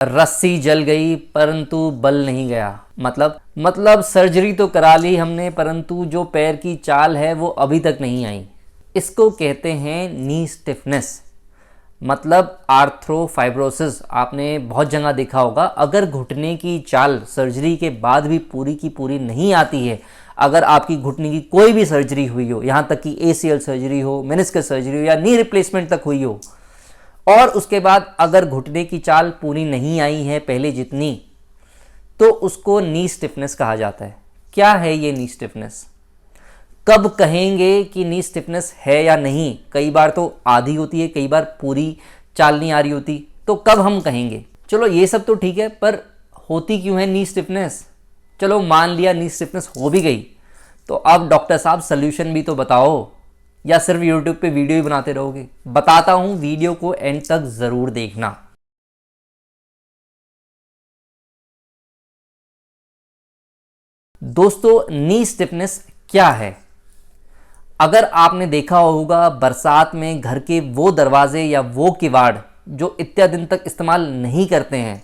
रस्सी जल गई परंतु बल नहीं गया। मतलब सर्जरी तो करा ली हमने परंतु जो पैर की चाल है वो अभी तक नहीं आई। इसको कहते हैं नी स्टिफनेस, मतलब आर्थ्रोफाइब्रोसिस। आपने बहुत जगह देखा होगा, अगर घुटने की चाल सर्जरी के बाद भी पूरी की पूरी नहीं आती है, अगर आपकी घुटने की कोई भी सर्जरी हुई हो, यहाँ तक कि ACL सर्जरी हो, मेनिस्कस सर्जरी हो या नी रिप्लेसमेंट तक हुई हो, और उसके बाद अगर घुटने की चाल पूरी नहीं आई है पहले जितनी, तो उसको नी स्टिफनेस कहा जाता है। क्या है ये नी स्टिफनेस? कब कहेंगे कि नी स्टिफनेस है या नहीं? कई बार तो आधी होती है, कई बार पूरी चाल नहीं आ रही होती, तो कब हम कहेंगे? चलो ये सब तो ठीक है, पर होती क्यों है नी स्टिफनेस? चलो मान लिया नी स्टिफनेस हो भी गई, तो अब डॉक्टर साहब सल्यूशन भी तो बताओ, या सिर्फ यूट्यूब पे वीडियो ही बनाते रहोगे? बताता हूं, वीडियो को एंड तक जरूर देखना। दोस्तों, नी स्टिफनेस क्या है? अगर आपने देखा होगा बरसात में घर के वो दरवाजे या वो किवाड़ जो इतने दिन तक इस्तेमाल नहीं करते हैं,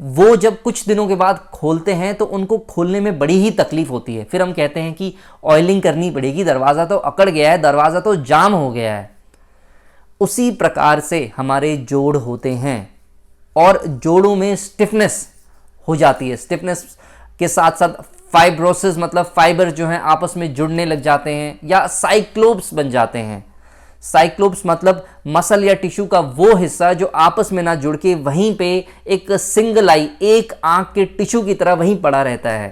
वो जब कुछ दिनों के बाद खोलते हैं तो उनको खोलने में बड़ी ही तकलीफ होती है। फिर हम कहते हैं कि ऑयलिंग करनी पड़ेगी, दरवाज़ा तो अकड़ गया है, दरवाज़ा तो जाम हो गया है। उसी प्रकार से हमारे जोड़ होते हैं और जोड़ों में स्टिफनेस हो जाती है। स्टिफनेस के साथ साथ फाइब्रोसिस, मतलब फाइबर जो हैं आपस में जुड़ने लग जाते हैं या साइक्लोप्स बन जाते हैं। साइक्लोप्स मतलब मसल या टिश्यू का वो हिस्सा जो आपस में ना जुड़ के वहीं पे एक सिंगल आई, एक आंख के टिश्यू की तरह वहीं पड़ा रहता है।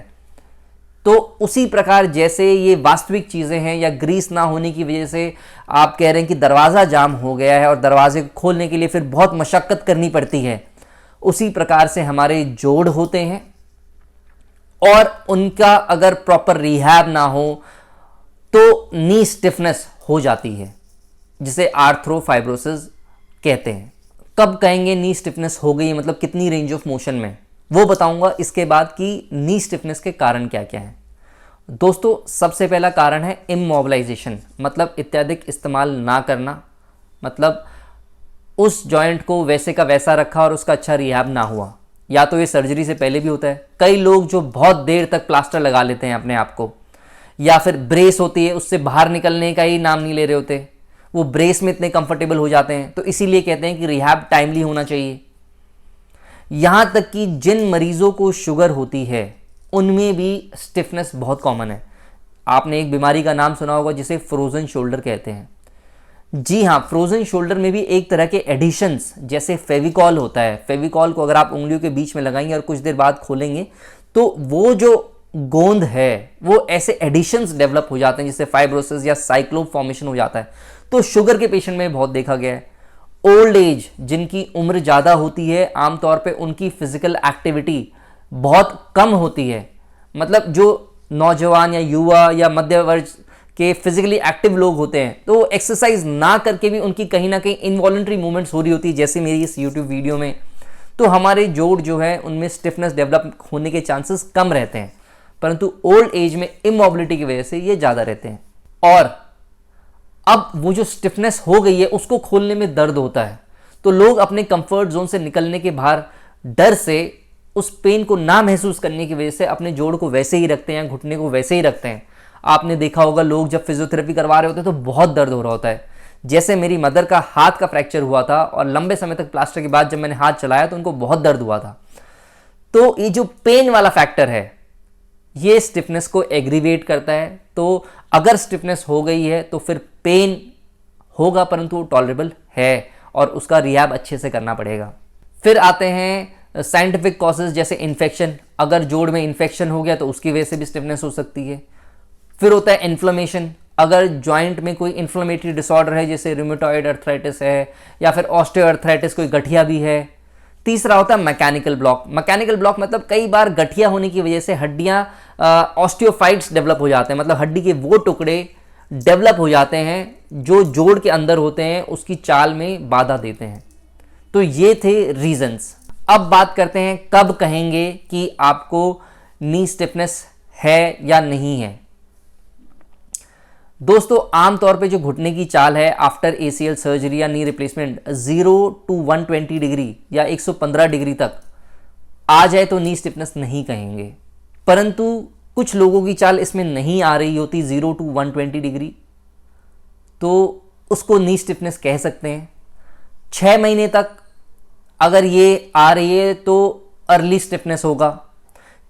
तो उसी प्रकार जैसे ये वास्तविक चीज़ें हैं, या ग्रीस ना होने की वजह से आप कह रहे हैं कि दरवाज़ा जाम हो गया है और दरवाजे को खोलने के लिए फिर बहुत मशक्क़त करनी पड़ती है, उसी प्रकार से हमारे जोड़ होते हैं और उनका अगर प्रॉपर रिहैब ना हो तो नी स्टिफनेस हो जाती है, जिसे आर्थ्रोफाइब्रोसिस कहते हैं। कब कहेंगे नी स्टिफनेस हो गई, मतलब कितनी रेंज ऑफ मोशन में, वो बताऊंगा इसके बाद कि नी स्टिफनेस के कारण क्या क्या हैं। दोस्तों, सबसे पहला कारण है इमोबिलाइजेशन, मतलब इत्यादिक इस्तेमाल ना करना, मतलब उस जॉइंट को वैसे का वैसा रखा और उसका अच्छा रिहैब ना हुआ। या तो ये सर्जरी से पहले भी होता है, कई लोग जो बहुत देर तक प्लास्टर लगा लेते हैं अपने आप को, या फिर ब्रेस होती है उससे बाहर निकलने का ही नाम नहीं ले रहे होते, वो ब्रेस में इतने कंफर्टेबल हो जाते हैं, तो इसीलिए कहते हैं कि रिहैब टाइमली होना चाहिए। यहां तक कि जिन मरीजों को शुगर होती है उनमें भी स्टिफनेस बहुत कॉमन है। आपने एक बीमारी का नाम सुना होगा जिसे फ्रोजन शोल्डर कहते हैं। जी हाँ, फ्रोजन शोल्डर में भी एक तरह के एडिशंस, जैसे फेविकॉल होता है, फेविकॉल को अगर आप उंगलियों के बीच में लगाएंगे और कुछ देर बाद खोलेंगे तो वो जो गोंद है वो ऐसे एडिशंस डेवलप हो जाते हैं जिससे फाइब्रोसिस या साइक्लोप फॉर्मेशन हो जाता है। तो शुगर के पेशेंट में बहुत देखा गया है। ओल्ड एज, जिनकी उम्र ज़्यादा होती है, आमतौर पे उनकी फिजिकल एक्टिविटी बहुत कम होती है, मतलब जो नौजवान या युवा या मध्य वर्ग के फिजिकली एक्टिव लोग होते हैं, तो एक्सरसाइज ना करके भी उनकी कहीं ना कहीं इनवॉलंटरी मूवमेंट्स हो रही होती है, जैसे मेरी इस यूट्यूब वीडियो में। तो हमारे जोड़ जो है उनमें स्टिफनेस डेवलप होने के चांसेस कम रहते हैं, परंतु ओल्ड एज में इमोबिलिटी की वजह से ये ज़्यादा रहते हैं। और अब वो जो स्टिफनेस हो गई है उसको खोलने में दर्द होता है, तो लोग अपने कंफर्ट जोन से निकलने के बाहर डर से, उस पेन को ना महसूस करने की वजह से अपने जोड़ को वैसे ही रखते हैं, घुटने को वैसे ही रखते हैं। आपने देखा होगा लोग जब फिजियोथेरेपी करवा रहे होते हैं तो बहुत दर्द हो रहा होता है। जैसे मेरी मदर का हाथ का फ्रैक्चर हुआ था और लंबे समय तक प्लास्टर के बाद जब मैंने हाथ चलाया तो उनको बहुत दर्द हुआ था। तो ये जो पेन वाला फैक्टर है ये स्टिफनेस को एग्रीवेट करता है। तो अगर स्टिफनेस हो गई है तो फिर पेन होगा, परंतु वो टॉलरेबल है और उसका रिहैब अच्छे से करना पड़ेगा। फिर आते हैं साइंटिफिक कॉजेज, जैसे इन्फेक्शन। अगर जोड़ में इन्फेक्शन हो गया तो उसकी वजह से भी स्टिफनेस हो सकती है। फिर होता है इन्फ्लेमेशन, अगर जॉइंट में कोई इन्फ्लेमेटरी डिसऑर्डर है, जैसे रूमेटॉइड अर्थराइटिस है या फिर ऑस्टियोआर्थराइटिस, कोई गठिया भी है। तीसरा होता है मैकेनिकल ब्लॉक। मैकेनिकल ब्लॉक मतलब कई बार गठिया होने की वजह से हड्डियां ऑस्टियोफाइट्स डेवलप हो जाते हैं, मतलब हड्डी के वो टुकड़े डेवलप हो जाते हैं जो जोड़ के अंदर होते हैं, उसकी चाल में बाधा देते हैं। तो ये थे रीजंस। अब बात करते हैं कब कहेंगे कि आपको नी स्टिफनेस है या नहीं है। दोस्तों आमतौर पे जो घुटने की चाल है आफ्टर ACL सर्जरी या नी रिप्लेसमेंट 0 to 120 डिग्री या 115 डिग्री तक आ जाए तो नी स्टिफनेस नहीं कहेंगे, परंतु कुछ लोगों की चाल इसमें नहीं आ रही होती 0 to 120 डिग्री, तो उसको नी स्टिफनेस कह सकते हैं। 6 महीने तक अगर ये आ रही है तो अर्ली स्टिफनेस होगा।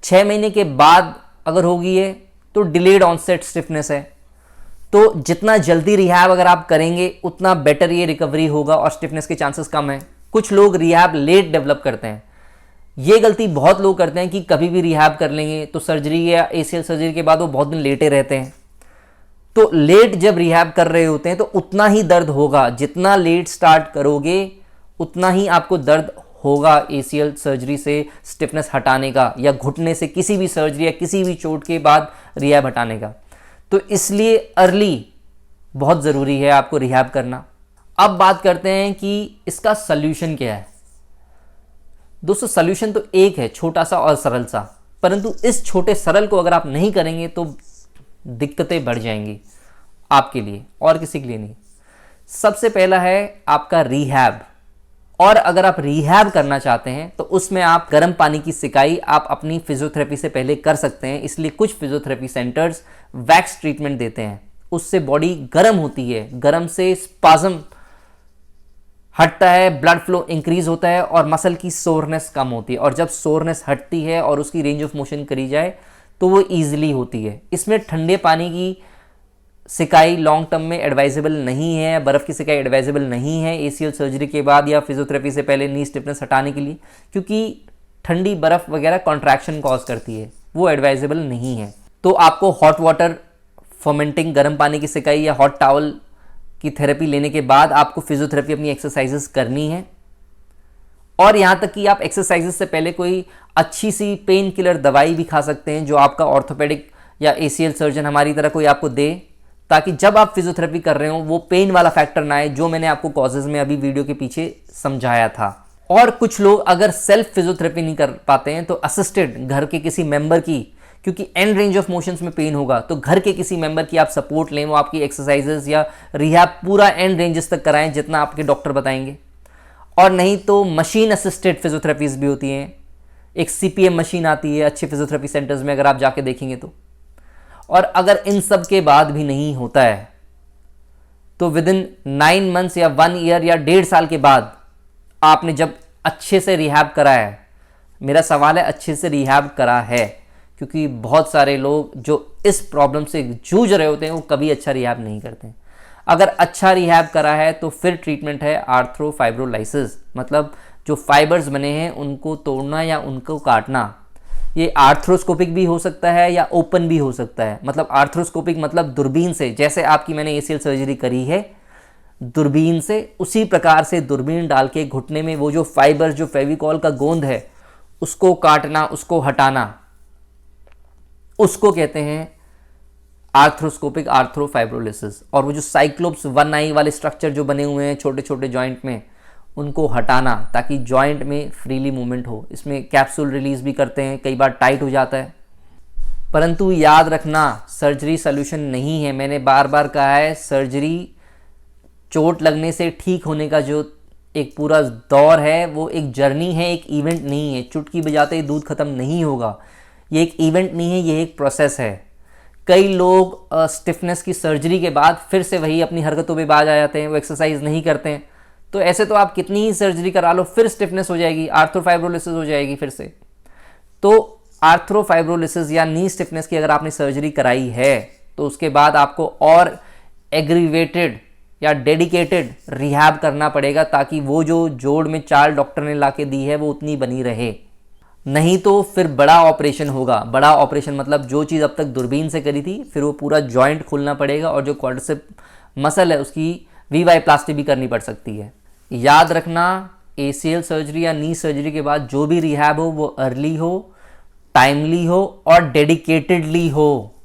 6 महीने के बाद अगर होगी है तो डिलेड ऑनसेट स्टिफनेस है। तो जितना जल्दी रिहैब अगर आप करेंगे उतना बेटर ये रिकवरी होगा और स्टिफनेस के चांसेस कम है। कुछ लोग रिहैब लेट डेवलप करते हैं, ये गलती बहुत लोग करते हैं कि कभी भी रिहैब कर लेंगे तो सर्जरी या ACL सर्जरी के बाद वो बहुत दिन लेटे रहते हैं। तो लेट जब रिहैब कर रहे होते हैं तो उतना ही दर्द होगा, जितना लेट स्टार्ट करोगे उतना ही आपको दर्द होगा ACL सर्जरी से स्टिफनेस हटाने का, या घुटने से किसी भी सर्जरी या किसी भी चोट के बाद रिहैब हटाने का। तो इसलिए अर्ली बहुत ज़रूरी है आपको रिहैब करना। अब बात करते हैं कि इसका सल्यूशन क्या है। दोस्तों सल्यूशन तो एक है, छोटा सा और सरल सा, परंतु इस छोटे सरल को अगर आप नहीं करेंगे तो दिक्कतें बढ़ जाएंगी आपके लिए और किसी के लिए नहीं। सबसे पहला है आपका रिहैब, और अगर आप रिहैब करना चाहते हैं तो उसमें आप गर्म पानी की सिकाई आप अपनी फिजियोथेरेपी से पहले कर सकते हैं। इसलिए कुछ फिजियोथेरेपी सेंटर्स वैक्स ट्रीटमेंट देते हैं, उससे बॉडी गर्म होती है, गर्म से स्पाज्म हटता है, ब्लड फ्लो इंक्रीज होता है और मसल की सोरनेस कम होती है। और जब सोरनेस हटती है और उसकी रेंज ऑफ मोशन करी जाए तो वो ईजिली होती है। इसमें ठंडे पानी की सिकाई लॉन्ग टर्म में एडवाइजेबल नहीं है, बर्फ़ की सिकाई एडवाइजेबल नहीं है ACL सर्जरी के बाद या फिजियोथेरेपी से पहले नी स्टिफनेस हटाने के लिए, क्योंकि ठंडी बर्फ़ वगैरह कॉन्ट्रैक्शन कॉज करती है, वो एडवाइजेबल नहीं है। तो आपको हॉट वाटर फर्मेंटिंग गर्म पानी की सिकाई या हॉट टॉवल की थेरेपी लेने के बाद आपको फिजियोथेरेपी अपनी एक्सरसाइजेस करनी है। और यहाँ तक कि आप एक्सरसाइजेस से पहले कोई अच्छी सी पेन किलर दवाई भी खा सकते हैं जो आपका ऑर्थोपेडिक या ACL सर्जन हमारी तरह कोई आपको दे, ताकि जब आप फिजियोथेरेपी कर रहे हो वो पेन वाला फैक्टर ना आए, जो मैंने आपको कॉजेज में अभी वीडियो के पीछे समझाया था। और कुछ लोग अगर सेल्फ फिजियोथेरेपी नहीं कर पाते हैं तो असिस्टेड घर के किसी मेंबर की, क्योंकि एंड रेंज ऑफ मोशंस में पेन होगा तो घर के किसी मेंबर की आप सपोर्ट लें, वो आपकी एक्सरसाइजेस या रिहैब पूरा एंड रेंजेस तक कराएं जितना आपके डॉक्टर बताएंगे। और नहीं तो मशीन असिस्टेड फिजियोथेरेपीज भी होती हैं, एक CPM मशीन आती है अच्छे फिजियोथेरेपी सेंटर्स में, अगर आप जाके देखेंगे तो। और अगर इन सब के बाद भी नहीं होता है तो विद इन 9 मंथ्स या 1 ईयर या 1.5 साल के बाद आपने जब अच्छे से रिहैब करा है, मेरा सवाल है अच्छे से रिहैब करा है, क्योंकि बहुत सारे लोग जो इस प्रॉब्लम से जूझ रहे होते हैं वो कभी अच्छा रिहैब नहीं करते हैं। अगर अच्छा रिहैब करा है तो फिर ट्रीटमेंट है आर्थ्रोफाइब्रोलाइसिस, मतलब जो फाइबर्स बने हैं उनको तोड़ना या उनको काटना। ये आर्थ्रोस्कोपिक भी हो सकता है या ओपन भी हो सकता है। मतलब आर्थ्रोस्कोपिक मतलब दूरबीन से, जैसे आपकी मैंने ACL सर्जरी करी है दूरबीन से, उसी प्रकार से दूरबीन डाल के घुटने में वो जो फाइबर, जो फेविकॉल का गोंद है उसको काटना, उसको हटाना, उसको कहते हैं आर्थ्रोस्कोपिक आर्थ्रोफाइब्रोलिसिस। और वो जो साइक्लोप्स 1 आई वाले स्ट्रक्चर जो बने हुए हैं छोटे छोटे जॉइंट में, उनको हटाना ताकि जॉइंट में फ्रीली मूवमेंट हो। इसमें कैप्सूल रिलीज भी करते हैं, कई बार टाइट हो जाता है। परंतु याद रखना सर्जरी सॉल्यूशन नहीं है। मैंने बार बार कहा है, सर्जरी चोट लगने से ठीक होने का जो एक पूरा दौर है वो एक जर्नी है, एक इवेंट नहीं है। चुटकी बजाते ही दूध खत्म नहीं होगा, ये एक इवेंट नहीं है, ये एक प्रोसेस है। कई लोग स्टिफनेस की सर्जरी के बाद फिर से वही अपनी हरकतों पे बाज आ जाते हैं, वो एक्सरसाइज नहीं करते हैं। तो ऐसे तो आप कितनी ही सर्जरी करा लो फिर स्टिफनेस हो जाएगी, आर्थ्रोफाइब्रोलिसिस हो जाएगी फिर से। तो आर्थ्रोफाइब्रोलिसिस या नी स्टिफनेस की अगर आपने सर्जरी कराई है तो उसके बाद आपको और एग्रीवेटेड या डेडिकेटेड रिहैब करना पड़ेगा, ताकि वो जो जोड़ में चाल डॉक्टर ने ला के दी है वो उतनी बनी रहे। नहीं तो फिर बड़ा ऑपरेशन होगा। बड़ा ऑपरेशन मतलब जो चीज़ अब तक दूरबीन से करी थी फिर वो पूरा जॉइंट खोलना पड़ेगा, और जो क्वाड्रिसेप मसल है उसकी वीवाईप्लास्टी भी करनी पड़ सकती है। याद रखना, ACL सर्जरी या नी सर्जरी के बाद जो भी रिहैब हो वो अर्ली हो, टाइमली हो और डेडिकेटेडली हो।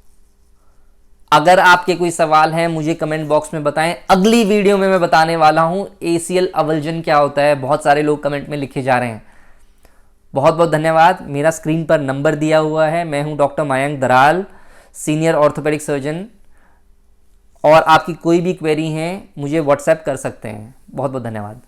अगर आपके कोई सवाल हैं मुझे कमेंट बॉक्स में बताएं। अगली वीडियो में मैं बताने वाला हूं ACL अवल्जन क्या होता है। बहुत सारे लोग कमेंट में लिखे जा रहे हैं। बहुत बहुत धन्यवाद। मेरा स्क्रीन पर नंबर दिया हुआ है। मैं हूं doctor Mayank Daral, senior orthopaedic surgeon, और आपकी कोई भी क्वेरी है मुझे व्हाट्सएप कर सकते हैं। बहुत बहुत धन्यवाद।